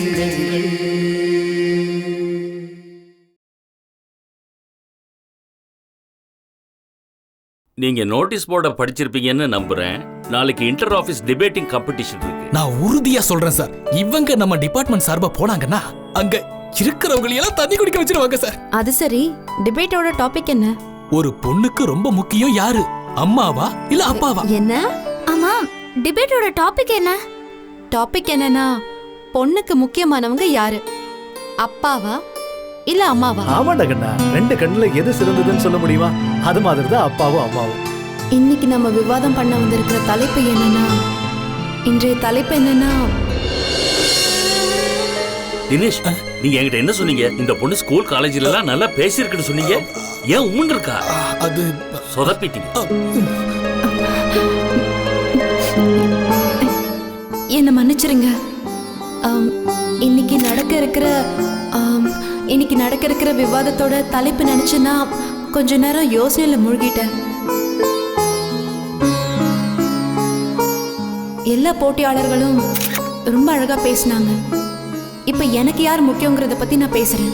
எண்ணங்கள். நீங்க நோட்டீஸ் போர்டை படிச்சிருப்பீங்கன்னு நம்புறேன். நாளைக்கு இன்டர் ஆபீஸ் டிபேட்டிங் காம்படிஷன் இருக்கு. நான் உறுதியா சொல்றேன் சார், இவங்க நம்ம டிபார்ட்மெண்ட் சார்பா போனாங்கன்னா அங்க இருக்கிறவங்க எல்லாம் தண்ணி குடிக்க வச்சிருவாங்க சார். அது சரி, டிபேட்டோட டாபிக் என்ன? ஒரு பொண்ணுக்கு ரொம்ப முக்கியம் யாரு, அம்மாவா இல்ல அப்பாவா? என்ன? ஆமா, டிபேட்டோட டாபிக் என்ன? டாபிக் என்னன்னா, பொண்ணுக்கு முக்கியமானவங்க யாரு, அப்பாவா இல்ல அம்மாவா? ஆமாண்டா கண்ணா, ரெண்டு கண்ணுல எது சிறந்ததுன்னு சொல்ல முடியுமா? அது மாதிரி தான் அப்பாவும் அம்மாவும். இன்னைக்கு நம்ம விவாதம் பண்ண வந்திருக்கிற தலைப்பு என்னன்னா, இன்றைய தலைப்பு என்னன்னா, தினேஷ், நீங்க என்கிட்ட என்ன சொன்னீங்க? இந்த பொண்ணு ஸ்கூல் காலேஜ்ல எல்லாம் நல்லா பேசியிருக்குன்னு சொன்னீங்க. ஏன் உம்முன்னு இருக்கா? அது சொதப்பிட்டீங்க. என்ன மன்னிச்சிருங்க. இன்னைக்கு நடக்க இருக்கிற விவாதத்தோட தலைப்பு நினைச்சுன்னா கொஞ்ச நேரம் யோசனையில மூழ்கிட்டேன். எல்லா போட்டியாளர்களும் ரொம்ப அழகா பேசினாங்க. இப்ப எனக்கு யார் முக்கியங்கிறத பத்தி நான் பேசுறேன்.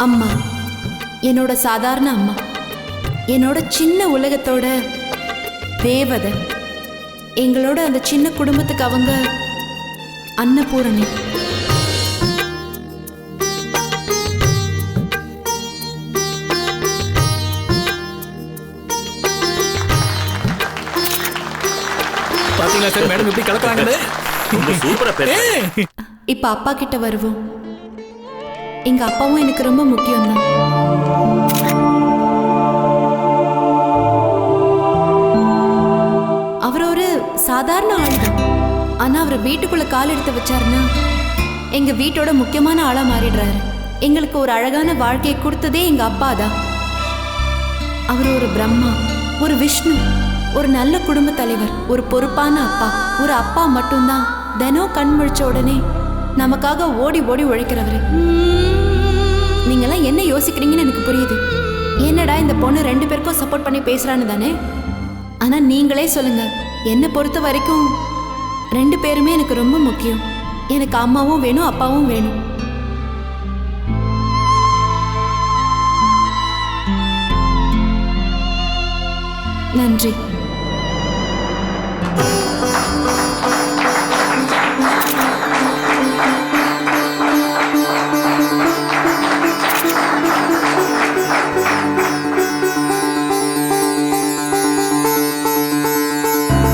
அம்மா, என்னோட சாதாரண அம்மா, என்னோட சின்ன உலகத்தோட தேவதை. எங்களோட அந்த சின்ன குடும்பத்துக்கு அவங்க அன்னபூரணி. பாத்தீங்களா சார் மேடம் எப்படி கலக்குறாங்கன்னு? ரொம்ப சூப்பரா பேசுறீங்க. இப்ப அப்பா கிட்ட வருவோம். எங்க அப்பாவும் எனக்கு ரொம்ப முக்கியம் தான். அவர் ஒரு சாதாரண ஆள் தான். ஆனா அவர் வீட்டுக்குள்ள கால் எடுத்து வச்சாருன்னா எங்க வீட்டோட முக்கியமான ஆளா மாறிடுறாரு. எங்களுக்கு ஒரு அழகான வாழ்க்கையை கொடுத்ததே எங்க அப்பா தான். அவர் ஒரு பிரம்மா, ஒரு விஷ்ணு, ஒரு நல்ல குடும்ப தலைவர், ஒரு பொறுப்பான அப்பா. ஒரு அப்பா மட்டும்தான் தினம் கண் முழிச்ச உடனே நமக்காக ஓடி ஓடி உழைக்கிறவரு. நீங்கெல்லாம் என்ன யோசிக்கிறீங்கன்னு எனக்கு புரியுது. என்னடா இந்த பொண்ணு ரெண்டு பேருக்கும் சப்போர்ட் பண்ணி பேசுறான்னு தானே. ஆனா நீங்களே சொல்லுங்க, என்னை பொறுத்த வரைக்கும் ரெண்டு பேருமே எனக்கு ரொம்ப முக்கியம். எனக்கு அம்மாவும் வேணும், அப்பாவும் வேணும். நன்றி.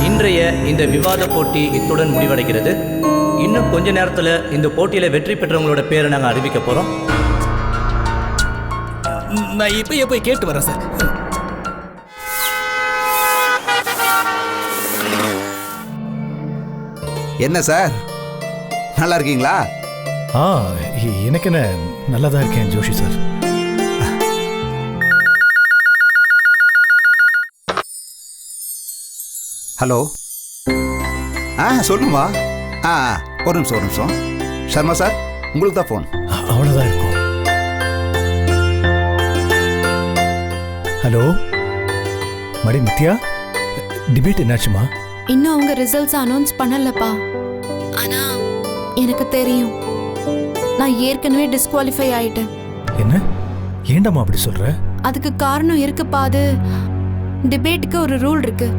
இன்றைய இந்த விவாத போட்டி இத்துடன் முடிவடைகிறது. இன்னும் கொஞ்ச நேரத்தில் இந்த போட்டியில் வெற்றி பெற்றவங்களோட பேரை நாங்கள் அறிவிக்க போகிறோம். நான் இப்பயே போய் கேட்டு வரேன் சார். என்ன சார், நல்லா இருக்கீங்களா? எனக்கு என்ன, நல்லா தான் இருக்கேன் ஜோஷி சார். ஹலோ. சொல்லுமா. ஒரு நிமிஷம். சர்மா சார், உங்களுக்கு தான் ஃபோன். அவ்வளோதான் இருக்கும். ஹலோ மடி நித்யா, டிபேட் என்னாச்சுமா? இன்னும் அவங்க ரிசல்ட்ஸ் அனௌன்ஸ் பண்ணலப்பா. ஆனா எனக்கு தெரியும், நான் ஏற்கனவே டிஸ்குவாலிஃபை ஆயிட்டேன். என்ன, ஏண்டாமா அப்படி சொல்ற? அதுக்கு காரணம் இருக்குப்பா. அது டிபேட்டுக்கு ஒரு ரூல் இருக்கு.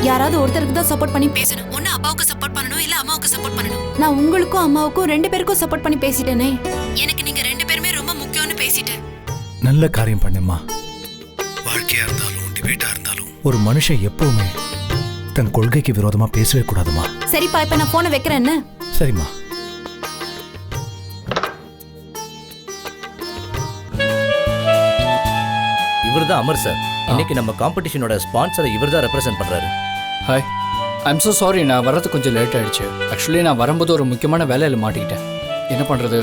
யாராவது ஒருத்தருக்கு தான் சப்போர்ட் பண்ணி பேசணும். ஒன்னு அப்பாவுக்கு சப்போர்ட் பண்ணணும், இல்ல அம்மாவுக்கு சப்போர்ட் பண்ணணும். நான் உங்களுக்கும் அம்மாவுக்கும் ரெண்டு பேருக்கும் சப்போர்ட் பண்ணி பேசிட்டேனே. எனக்கு நீங்க ரெண்டு பேருமே ரொம்ப முக்கியம்னு பேசிட்டேன். நல்ல காரியம் பண்ணேம்மா. வாழ்க்கையா இருந்தாலும் டிபேட்டா இருந்தாலும் ஒரு மனுஷன் எப்பவுமே தன் கொள்கைக்கு விரோதமா பேசவே கூடாதுமா. சரிப்பா, இப்ப நான் போனை வைக்கிறேன். என்ன? சரிம்மா. இவர் தான் அமர் சார். இன்னைக்கு நம்ம காம்படிஷனோட ஸ்பான்சரை இவர் தான் ரெப்ரசென்ட் பண்றாரு. ஹாய், ஐம் ஸோ சாரி, நான் வரது கொஞ்சம் லேட் ஆயிடுச்சு. ஆக்சுவலி நான் வரும்போது ஒரு முக்கியமான வேலையில் மாட்டிக்கிட்டேன். என்ன பண்ணுறது,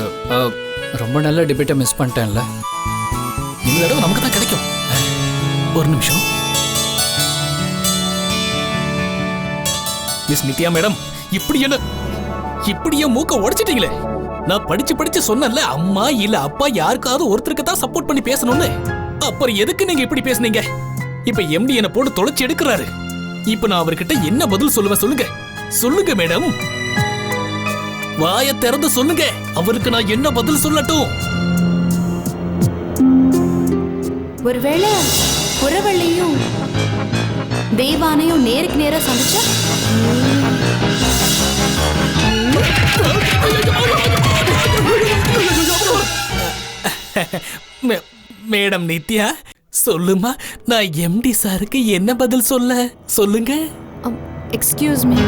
ரொம்ப நல்ல டிபேட்டை மிஸ் பண்ணிட்டேன்ல. இந்த தடவை நமக்கு தான் கிடைக்கும். ஒரு நிமிஷம். மிஸ் நித்யா மேடம், இப்படியே மூக்க உடைச்சிட்டீங்களே. நான் படிச்சு சொன்னேன்ல, அம்மா இல்ல அப்பா யாருக்காவது ஒருத்தருக்கு தான் சப்போர்ட் பண்ணி பேசணும்னு. அப்புறம் எதுக்கு நீங்க இப்படி பேசுனீங்க? இப்ப எம்டி என்ன போட்டு தொலைச்சு எடுக்கிறாரு. இப்ப நான் அவர்கிட்ட என்ன பதில் சொல்லுவேன்? சொல்லுங்க மேடம். வாயை திறந்து சொல்லுங்க. அவருக்கு நான் என்ன பதில் சொல்லட்டும்? ஒருவேளை புறவள்ளியும் தேவானையும் நேருக்கு நேரா சந்திச்சா? மேடம் நித்யா, சொல்லுமா, நான் எம்டி சாருக்கு என்ன பதில் சொல்லுங்க. Excuse me.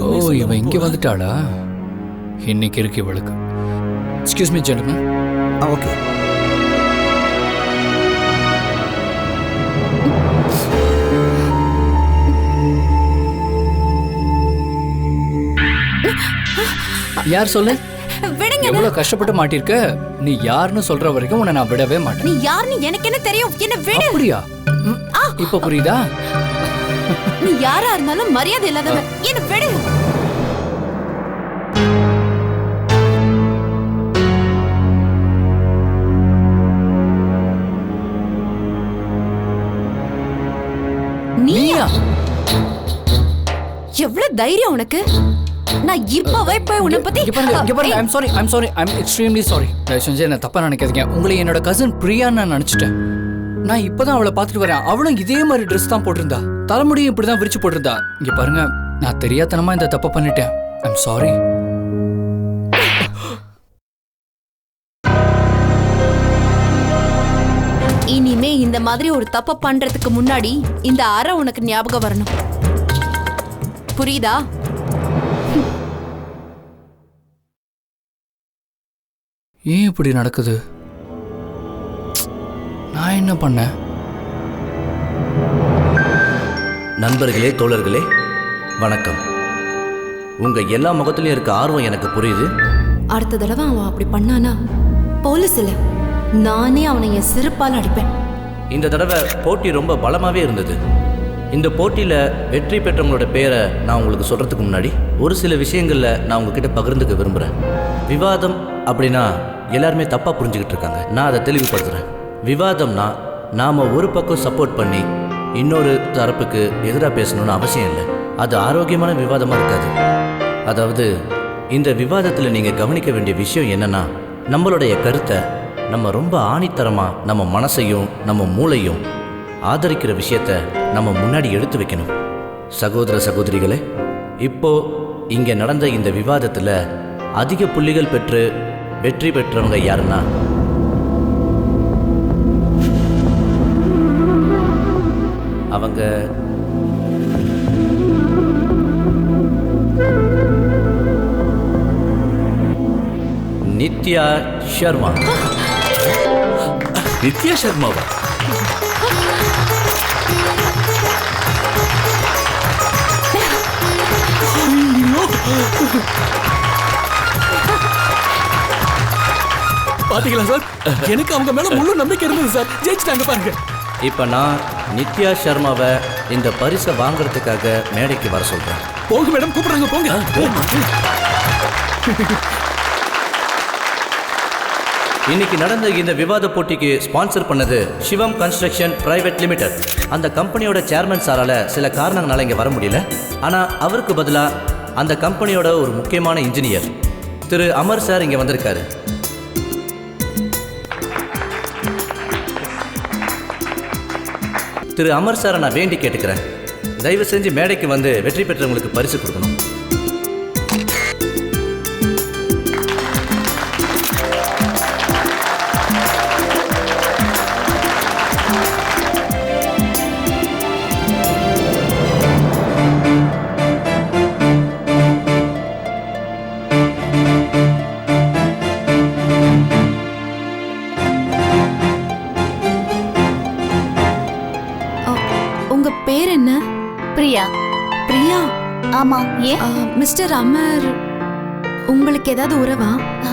ஓ, இவன் இங்க வந்துட்டாளா? இன்னைக்கு இருக்கு இவளுக்கு. Excuse me gentleman. ஓகே. யார் சொல்லு? விடுங்க. எவ்வளவு கஷ்டப்பட்டு மாட்டிருக்க. நீ யாருன்னு சொல்ற வரைக்கும் உன்னை நான் விடவே மாட்டேன். நீ யாருன்னு எனக்கு என்ன தெரியும்? என்ன விடு. அப்படியா? இப்ப புரியுதா? நீ யாரா இருந்தாலும் மரியாதை இல்லாதவ. என்ன விடு. நீயா? எவ்வளவு தைரியம் உனக்கு? நான் இப்பவே போய் உன்னை பத்தி இங்க பாருங்க. I'm extremely sorry. தயவு செஞ்சு என்ன தப்பா நினைக்காதீங்க. உங்களை என்னோட கசின் பிரியா நான் நினைச்சிட்டேன். நான் இப்பதான் அவளை பார்த்துட்டு வரேன். அவளும் இதே மாதிரி ட்ரெஸ் தான் போட்டிருந்தா. தலைமுடியும் இப்படிதான் விரிச்சு போட்டிருந்தா. இங்க பாருங்க, நான் தெரியாதனமா இந்த தப்பை பண்ணிட்டேன். I'm sorry. இனிமே இந்த மாதிரி ஒரு தப்ப பண்றதுக்கு முன்னாடி இந்த அறை உனக்கு ஞாபகம் வரணும். புரியுதா? ஏன் இப்படி நடக்குது? நான் என்ன பண்ணேன்? நண்பர்களே, தோழர்களே, வணக்கம். உங்க எல்லா முகத்திலையும் இருக்க ஆர்வம் எனக்கு புரியுது. அடுத்த தடவை அவன் அப்படி பண்ணானா போலீஸ் இல்ல, நானே அவனை என் செருப்பால் அடிப்பேன். இந்த தடவை போட்டி ரொம்ப பலமாவே இருந்தது. இந்த போட்டியில வெற்றி பெற்றவங்களோட பேரை நான் உங்களுக்கு சொல்றதுக்கு முன்னாடி ஒரு சில விஷயங்கள்ல நான் உங்ககிட்ட பகிர்ந்துக்க விரும்புறேன். விவாதம் அப்படின்னா எல்லாருமே தப்பா புரிஞ்சுக்கிட்டு இருக்காங்க. நான் அதை தெளிவுபடுத்துறேன். விவாதம்னா நாம ஒரு பக்கம் சப்போர்ட் பண்ணி இன்னொரு தரப்புக்கு எதிராக பேசணும்னு அவசியம் இல்லை. அது ஆரோக்கியமான விவாதமா இருக்காது. அதாவது இந்த விவாதத்தில் நீங்க கவனிக்க வேண்டிய விஷயம் என்னன்னா, நம்மளுடைய கருத்தை நம்ம ரொம்ப ஆணித்தரமா நம்ம மனசையும் நம்ம மூளையும் ஆதரிக்கிற விஷயத்த நம்ம முன்னாடி எடுத்து வைக்கணும். சகோதர சகோதரிகளே, இப்போ இங்க நடந்த இந்த விவாதத்தில் அதிக புள்ளிகள் பெற்று வெற்றி பெற்றவங்க யாருன்னா அவங்க நித்யா சர்மா. நித்யா சர்மாவா? பாத்தீங்களா சார், எனக்கு அவங்க மேல முழு நம்பிக்கை இருந்தது சார். ஜெயிச்சிட்டாங்க பாருங்க. இப்போ நான் நித்யா சர்மாவை இந்த பரிசை வாங்குறதுக்காக மேடைக்கு வர சொல்றேன். போங்க மேடம், கூப்பிடுறாங்க, போங்க. இன்னைக்கு நடந்த இந்த விவாத போட்டிக்கு ஸ்பான்சர் பண்ணது சிவம் கன்ஸ்ட்ரக்ஷன் பிரைவேட் லிமிடெட். அந்த கம்பெனியோட சேர்மன் சாரால சில காரணங்களால இங்க வர முடியல. ஆனா அவருக்கு பதிலா அந்த கம்பெனியோட ஒரு முக்கியமான இன்ஜினியர் திரு அமர் சார் இங்க வந்திருக்காரு. திரு அமர் சாரை நான் வேண்டி கேட்டுக்கிறேன், தயவு செஞ்சு மேடைக்கு வந்து வெற்றி பெற்றவங்களுக்கு பரிசு கொடுக்கணும். உங்க பேர் என்ன? பிரியா. பிரியா? ஆமா. ஏன்? மிஸ்டர் அமர் உங்களுக்கு ஏதாவது உறவா?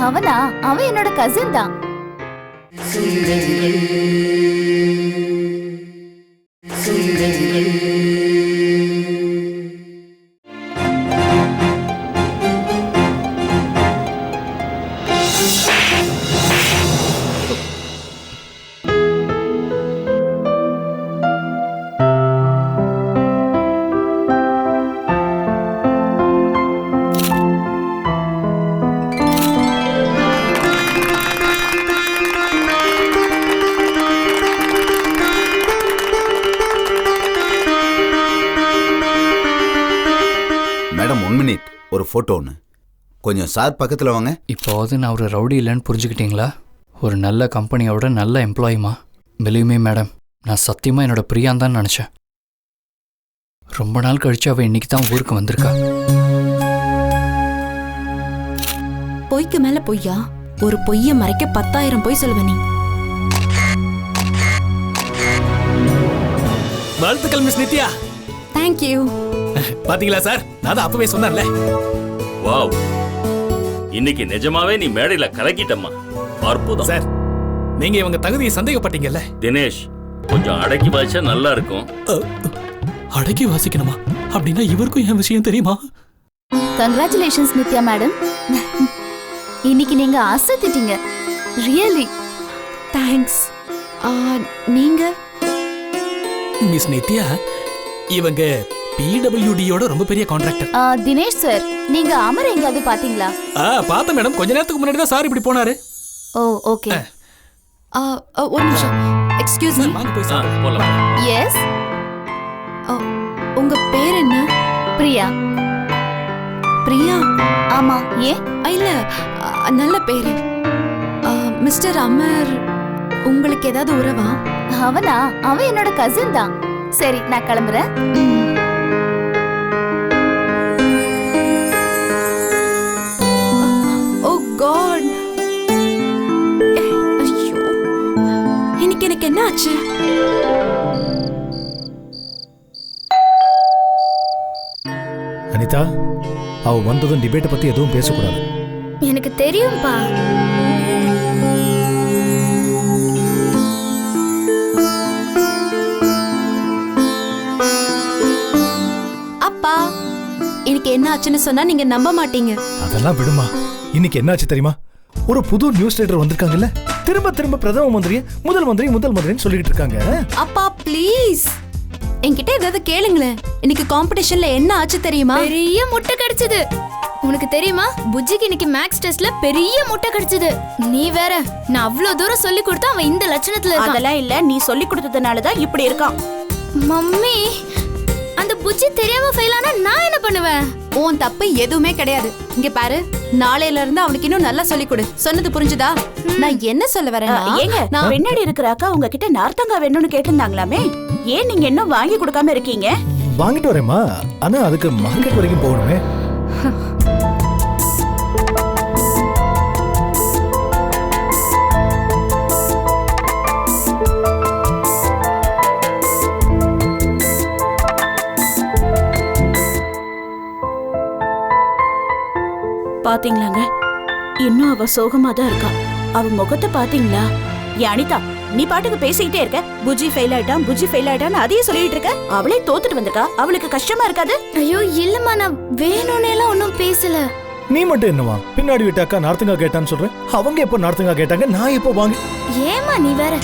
அவனா? அவன் என்னோட கசின் தான். ஒரு ஃபோட்டோ ஒன்று. கொஞ்சம் சார் பக்கத்தில் வாங்க. இப்போது நான் ஒரு ரவுடி இல்லைன்னு புரிஞ்சுக்கிட்டீங்களா? ஒரு நல்ல கம்பெனியோட நல்ல எம்ப்ளாயிமா. பிலீவ் மேடம், நான் சத்தியமாக என்னோட பிரியான் தான் நினச்சேன். ரொம்ப நாள் கழிச்சு அவள் இன்னைக்கு தான் ஊருக்கு வந்திருக்கா. பொய்க்கு மேல பொய்யா? ஒரு பொய்ய மறைக்க 10,000 பொய் சொல்லுவ நீ. வாழ்த்துக்கள் மிஸ் நித்யா. தேங்க்யூ. பாத்தீங்களா சார், நான் தான் அப்பவே சொன்னேன்ல. வாவ், இன்னைக்கு நிஜமாவே நீ மேடையில கலக்கிட்டம்மா. அற்புதம் சார், நீங்க இவங்க தகுதியை சந்தேகப்பட்டீங்கல்ல. தினேஷ், கொஞ்சம் அடக்கி வாய்ச்சா நல்லா இருக்கும். அடக்கி வாசிக்கணுமா? அப்படின்னா இவருக்கும் என் விஷயம் தெரியுமா? Congratulations Nithya madam. இன்னைக்கு நீங்க அசத்திட்டீங்க. Really thanks. நீங்க? மிஸ் நித்யா, இவங்க பிடபிள்யூடியோட ரொம்ப பெரிய கான்ட்ராக்டர். தினேஷ் சார், நீங்க அமர் எங்கயாவது பாத்தீங்களா? பார்த்தேன் மேடம். கொஞ்ச நேரத்துக்கு முன்னாடி தான் சார் இப்படி போனாரு. ஓ ஓகே. ஒரு நிமிஷம். Excuse me. வாங்க போய் சாப்பிடலாம். போலாம். எஸ். உங்க பேர் என்ன? பிரியா. பிரியா? ஆமா. ஏன்? இல்ல, நல்ல பேரு. மிஸ்டர் அமர் உங்களுக்கு ஏதாவது உறவா? அவனா? அவன் என்னோட கசின் தான். சரி, நான் கிளம்புறேன். ஓ காட். ஐயோ, இன்னைக்கு எனக்கு என்ன ஆச்சு? அனிதா, அவ வந்ததும் டிபேட்டை பத்தி எதுவும் பேசக்கூடாது. எனக்கு தெரியும்பா. அப்பா, இன்னைக்கு என்ன ஆச்சுன்னு சொன்னா நீங்க நம்ப மாட்டீங்க. அதெல்லாம் விடுமா. இன்னைக்கு என்னாச்சு தெரியுமா? ஒரு புது நியூஸ் ரீடர் வந்திருக்காங்கல்ல, திரும்ப திரும்ப பிரதம மந்திரியை முதல் மந்திரின்னு சொல்லிட்டு இருக்காங்க. அப்பா ப்ளீஸ், என்கிட்ட ஏதாவது கேளுங்களேன். இன்னைக்கு காம்படிஷன்ல என்ன ஆச்சு தெரியுமா? பெரிய முட்டை கிடைச்சது. உனக்கு தெரியுமா, புஜ்ஜிக்கு இன்னைக்கு மேக்ஸ் டெஸ்ட்ல பெரிய முட்டை கிடைச்சது. நீ வேற, நான் அவ்வளவு தூரம் சொல்லி கொடுத்தா அவன் இந்த லட்சணத்துல இருக்கான். அதெல்லாம் இல்ல, நீ சொல்லி கொடுத்ததுனால தான் இப்படி இருக்கான். மம்மி, அந்த புஜ்ஜி தெரியாம ஃபெயில் ஆனா நான் என்ன பண்ணுவேன்? உன் தப்பு எதுவுமே கிடையாது. இங்க பாரு, நாளையில இருந்து அவனுக்கு இன்னும் நல்லா சொல்லி கொடு. சொன்னது புரிஞ்சுதா? நான் என்ன சொல்ல வரேன்? ஏங்க, பின்னாடி இருக்கிற அக்கா உங்ககிட்ட நார்த்தங்கா வேணும்னு கேட்டிருந்தாங்களாமே, ஏன் நீங்க இன்னும் வாங்கி கொடுக்காம இருக்கீங்க? வாங்கிட்டு வரேம்மா, ஆனா அதுக்கு மார்க்கெட் வரைக்கும் போகணுமே. பாத்தீங்களாங்க, இன்னும் அவ சோகமா தான் இருக்கா. அவ முகத்தை பாத்தீங்களா? அனிதா, நீ பாட்டுக்கு பேசிக்கிட்டே இருக்க. புஜ்ஜி ஃபெயில் ஆயிட்டான்னு அதையே சொல்லிட்டு இருக்க. அவளே தோத்துட்டு வந்திருக்கா, அவளுக்கு கஷ்டமா இருக்காது? ஐயோ இல்லம்மா, நான் வேணும்னே எல்லாம் ஒன்னும் பேசல. நீ மட்டும் என்னவா பின்னாடி விட்டாக்கா நார்த்தங்கா கேட்டான்னு சொல்றேன். அவங்க எப்போ நார்த்தங்கா கேட்டாங்க, நான் எப்போ வாங்க? ஏமா நீ வேற.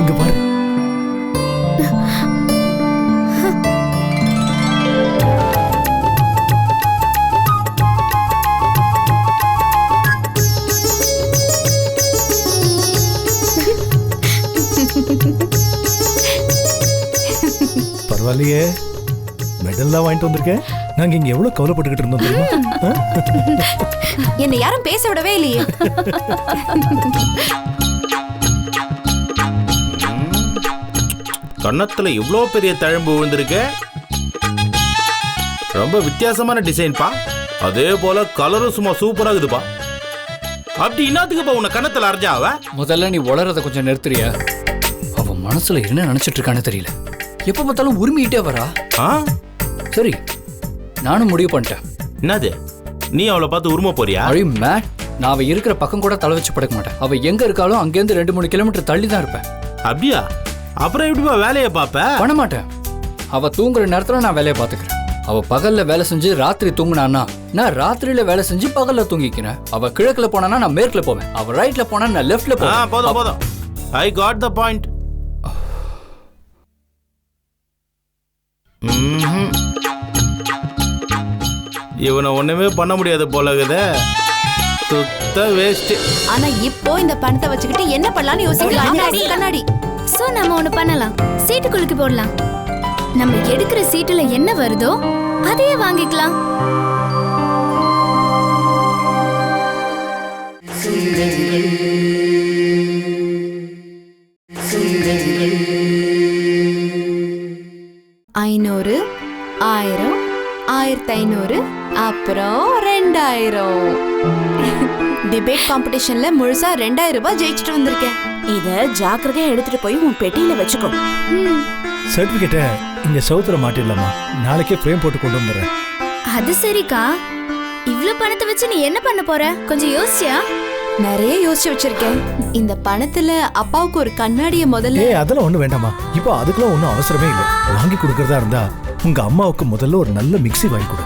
இங்க பாரு. பரவாயில்லையே, மெடல்லாம் வாங்கிட்டு வந்திருக்கேன். நாங்க இங்க எவ்வளவு கவலைப்பட்டுக்கிட்டு இருந்தோம் தெரியுமா? என்னை யாரும் பேச விடவே இல்லையே. கன்னத்துல இவ்ளோ பெரிய தழும்பு விழுந்திருக்க. ரொம்ப வித்தியாசமான டிசைன்பா. அதே போல கலரும் சும்மா சூப்பரா இருக்குதுப்பா. அப்படி என்னத்துக்குப்பா உன்னை கன்னத்துல அரைஞ்சா அவ? முதல்ல நீ வளரத கொஞ்சம் நிறுத்துறியா? அவ மனசுல என்ன நினைச்சிட்டு இருக்கான்னு தெரியல. எப்ப பார்த்தாலும் உரிமையிட்டே வரா. சரி, நானும் முடிவு பண்ணிட்டேன். என்னது, நீ அவளை பார்த்து உரிமை போறியா? நான் அவ இருக்கிற பக்கம் கூட தலை வச்சு படுக்க மாட்டேன். அவ எங்க இருக்காலும் அங்கேருந்து 2-3 கிலோமீட்டர் தள்ளி தான் இருப்பேன். அப்படியா? அப்புறம் எப்படிப்பா வேலையை பார்ப்ப? பண்ண மாட்டேன். அவ தூங்குற நேரத்துல நான் வேலையை பார்த்துக்கிறேன். அவ பகல்ல வேலை செஞ்சு ராத்திரி தூங்குனான்னா நான் ராத்திரியில வேலை செஞ்சு பகல்ல தூங்கிக்கிறேன். அவ கிழக்குல போனா நான் மேற்குல போவேன், அவ ரைட்ல போனா நான் லெஃப்ட்ல போவேன். போதும் போதும், ஐ காட் த பாயிண்ட். இவனை ஒண்ணுமே பண்ண முடியாது போல இருக்குதே, சுத்த வேஸ்ட். ஆனா இப்போ இந்த பணத்தை வச்சுக்கிட்டு என்ன பண்ணலாம்னு யோசிக்கலாம். கண்ணாடி. சோ நம்ம ஒண்ணு பண்ணலாம், சீட்டு குலுக்கி போடலாம். நம்ம எடுக்கிற சீட்டுல என்ன வருதோ அதையே வாங்கிக்கலாம். ஐநூறு, 1000, 1500, அப்புறம் 2000. டிபேட் காம்படிஷன்ல முழுசா 2000 ரூபாய் ஜெயிச்சுட்டு வந்திருக்கேன். இத ஜாக்கிரதையா எடுத்துட்டு போய் உன் பெட்டியில வச்சுக்கோ. சர்டிபிகேட்டை இங்க சவுத்துல மாட்டிடலாமா? நாளைக்கே ஃப்ரேம் போட்டு கொண்டு வந்துடுறேன். அது சரிக்கா, இவ்ளோ பணத்தை வச்சு நீ என்ன பண்ண போற? கொஞ்சம் யோசிச்சியா? நிறைய யோசிச்சு வச்சிருக்கேன். இந்த பணத்துல அப்பாவுக்கு ஒரு கண்ணாடிய முதல்ல. அதெல்லாம் ஒண்ணு வேண்டாமா, இப்போ அதுக்கெல்லாம் ஒன்றும் அவசரமே இல்லை. வாங்கி கொடுக்கறதா இருந்தா உங்க அம்மாவுக்கு முதல்ல ஒரு நல்ல மிக்ஸி வாங்கி கொடு.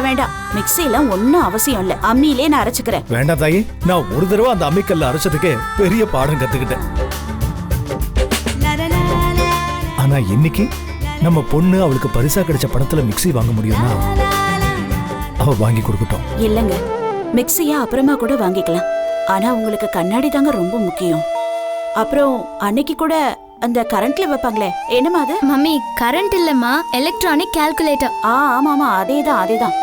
வேண்டாம், மிக்ஸிலாம் ஒன்னும் அவசியம் இல்ல, அம்மியிலே நான் அரைச்சுக்கிறேன். வேண்டாம் தாயி, நான் ஒரு தடவை அந்த அம்மிக்கல்ல அரைச்சதுக்கே பெரிய பாடம் கத்துக்கிட்டேன். ஆனா இன்னைக்கு நம்ம பொண்ணு அவளுக்கு பரிசா கிடைச்ச பணத்துல மிக்ஸி வாங்க முடியும்னா அவ வாங்கி கொடுக்கட்டும். இல்லங்க, மிக்ஸியா அப்புறமா கூட வாங்கிக்கலாம். ஆனா உங்களுக்கு கண்ணாடி தாங்க ரொம்ப முக்கியம். அப்புறம் அன்னைக்கு கூட அந்த கரண்ட்ல வைப்பாங்களே, என்னமா அது? மம்மி, கரண்ட் இல்லம்மா, எலக்ட்ரானிக் கால்குலேட்டர். ஆமா, அதேதான்.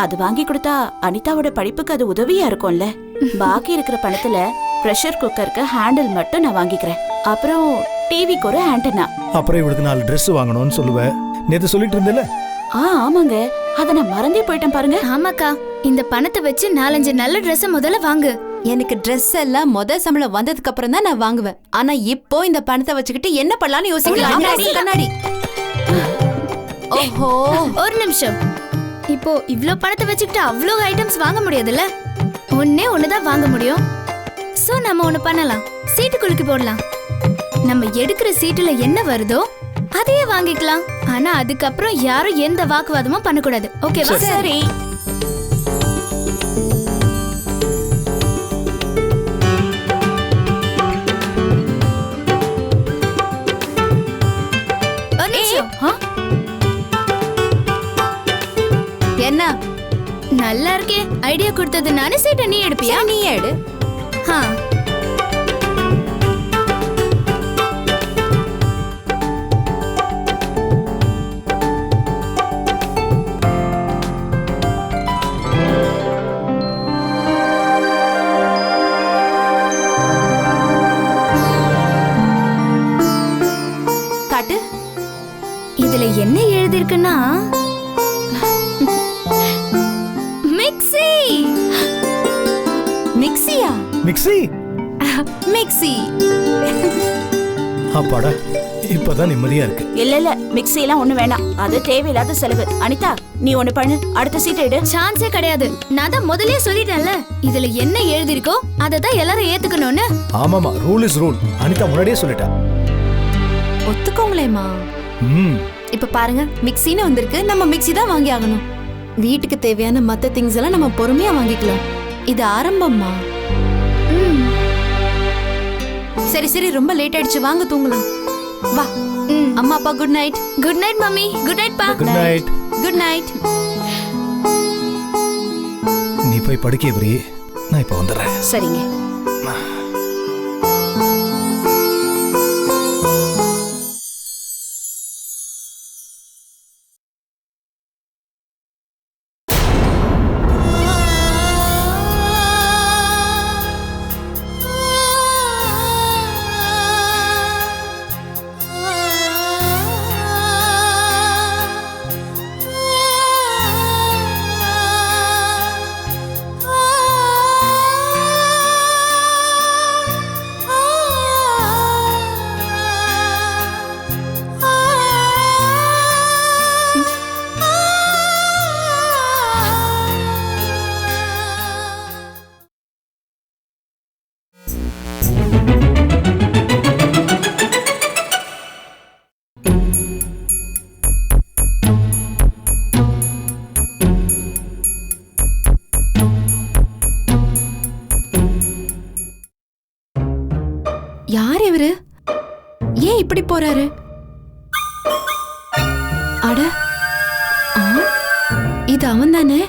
அது வாங்கி கொடுத்தா அனிதாவோட படிப்புக்கு அது உதவியா இருக்கும்ல. பாக்கி இருக்கிற பணத்துல பிரஷர் குக்கருக்கு ஹேண்டில் மட்டும் நான் வாங்கிக்கிறேன். அப்புறம் டிவிக்கு ஒரு ஆண்டனா. அப்புறம் இவளுக்கு 4 Dress வாங்கணும்னு சொல்லுவேன். நேத்து சொல்லிட்டு இருந்தேல. ஆமாங்க, அத நான் மறந்தே போயிட்டேன் பாருங்க. ஆமாக்கா, இந்த பணத்தை வச்சு 4-5 நல்ல Dress முதல்ல வாங்கு. எனக்கு Dress எல்லாம் முதல் சம்பளம் வந்ததுக்கு அப்புறம் தான் நான் வாங்குவேன். ஆனா இப்போ இந்த பணத்தை வச்சுக்கிட்டு என்ன பண்ணலாம்னு யோசிக்கலாம். கண்ணாடி. ஓஹோ, ஒரு நிமிஷம். இப்போ இவ்ளோ பணத்தை வச்சுக்கிட்டு அவ்ளோ ஐட்டம்ஸ் வாங்க முடியாதுல்ல. ஒண்ணுதான் வாங்க முடியும். சோ நம்ம ஒண்ணு பண்ணலாம், சீட்டு குலுக்கி போடலாம். நம்ம எடுக்கிற சீட்டுல என்ன வருதோ அதையே வாங்கிக்கலாம். ஆனா அதுக்கப்புறம் யாரும் எந்த வாக்குவாதமும் பண்ணக்கூடாது. ஓகேவா? சரி. என்ன நல்லா இருக்கே, ஐடியா கொடுத்தது நானே. சீட்டை நீ எடுப்பியா? நீ எடு. காட்டு. இதுல என்ன எழுதிருக்குன்னா மிக்ஸி. மிக்ஸியா? மிக்ஸி. அப்பாடா, இப்பதான் நிம்மதியா இருக்கு. இல்ல, மிக்ஸி எல்லாம் ஒண்ணு வேணாம், அது தேவையில்லாத செலவு. அனிதா, நீ ஒண்ணு பண்ணு, அடுத்த சீட்டை எடு. சான்ஸே கிடையாது. நான் தான் முதல்லயே சொல்லிட்டேன்ல, இதுல என்ன எழுதிருக்கோ அதை தான் எல்லாரும் ஏத்துக்கணும்னு. ஆமாமா, ரூல் இஸ் ரூல். அனிதா முன்னாடியே சொல்லிட்டா. ஒத்துக்கோங்களேம்மா. இப்ப பாருங்க, மிக்ஸின்னு வந்திருக்கு, நம்ம மிக்ஸி தான் வாங்கி ஆகணும். வீட்டுக்கு தேவையான மத்த திங்ஸ் எல்லாம் நம்ம பொறுமையா வாங்கிக்கலாம். இது ஆரம்பம்மா. சரி, ரொம்ப லேட் ஆயிடுச்சு, வாங்க தூங்கலாம். வா. அம்மா அப்பா good night. Good night mummy. Good night பா. Good night. Good night. நீ போய் படுக்கே புரி, நான் இப்ப வந்துடுறேன். சரிங்க. இவரு ஏன் இப்படி போறாரு? அட, இது அவன் தானே?